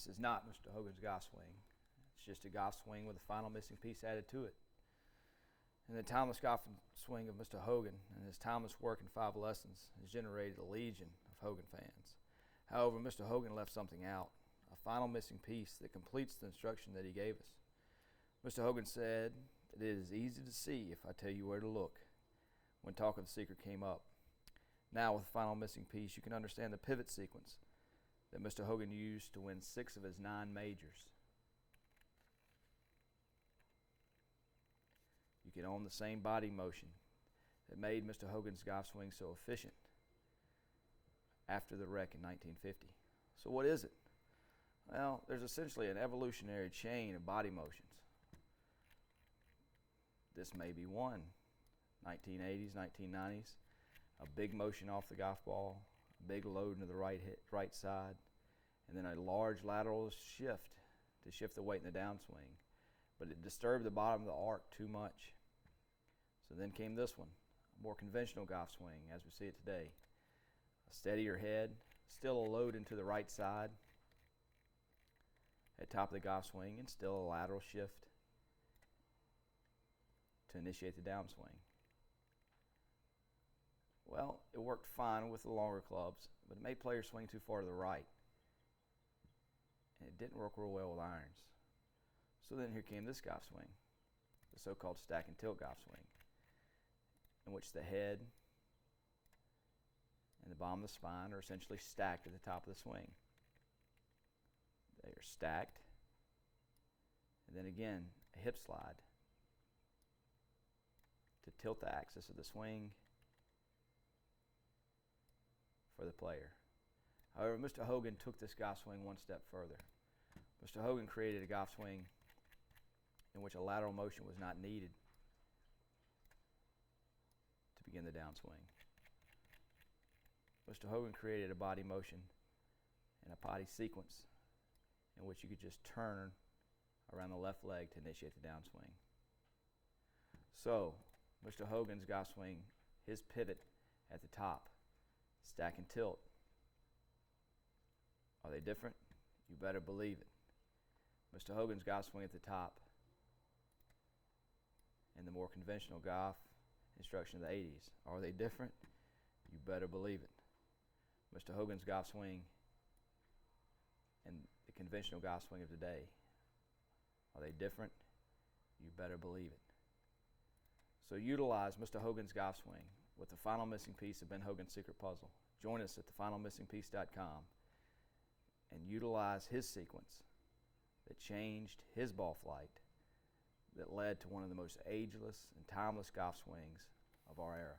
This is not Mr. Hogan's golf swing. It's just a golf swing with a final missing piece added to it. And the timeless golf swing of Mr. Hogan and his timeless work in 5 lessons has generated a legion of Hogan fans. However, Mr. Hogan left something out, a final missing piece that completes the instruction that he gave us. Mr. Hogan said, "It is easy to see if I tell you where to look," when talk of the secret came up. Now, with the final missing piece, you can understand the pivot sequence that Mr. Hogan used to win 6 of his 9 majors. You can own the same body motion that made Mr. Hogan's golf swing so efficient after the wreck in 1950. So what is it? Well, there's essentially an evolutionary chain of body motions. This may be one. 1980s, 1990s, a big motion off the golf ball, a big load into the right side, and then a large lateral shift to shift the weight in the downswing. But it disturbed the bottom of the arc too much. So then came this one, a more conventional golf swing as we see it today. A steadier head, still a load into the right side at top of the golf swing, and still a lateral shift to initiate the downswing. Well, it worked fine with the longer clubs, but it made players swing too far to the right. And it didn't work real well with irons. So then here came this golf swing, the so-called stack and tilt golf swing, in which the head and the bottom of the spine are essentially stacked at the top of the swing. They are stacked, and then again, a hip slide to tilt the axis of the swing for the player. However, Mr. Hogan took this golf swing one step further. Mr. Hogan created a golf swing in which a lateral motion was not needed to begin the downswing. Mr. Hogan created a body motion and a body sequence in which you could just turn around the left leg to initiate the downswing. So, Mr. Hogan's golf swing, his pivot at the top, stack and tilt. Are they different? You better believe it. Mr. Hogan's golf swing at the top and the more conventional golf instruction of the 80s. Are they different? You better believe it. Mr. Hogan's golf swing and the conventional golf swing of today. Are they different? You better believe it. So utilize Mr. Hogan's golf swing with the final missing piece of Ben Hogan's secret puzzle. Join us at thefinalmissingpiece.com and utilize his sequence that changed his ball flight, that led to one of the most ageless and timeless golf swings of our era.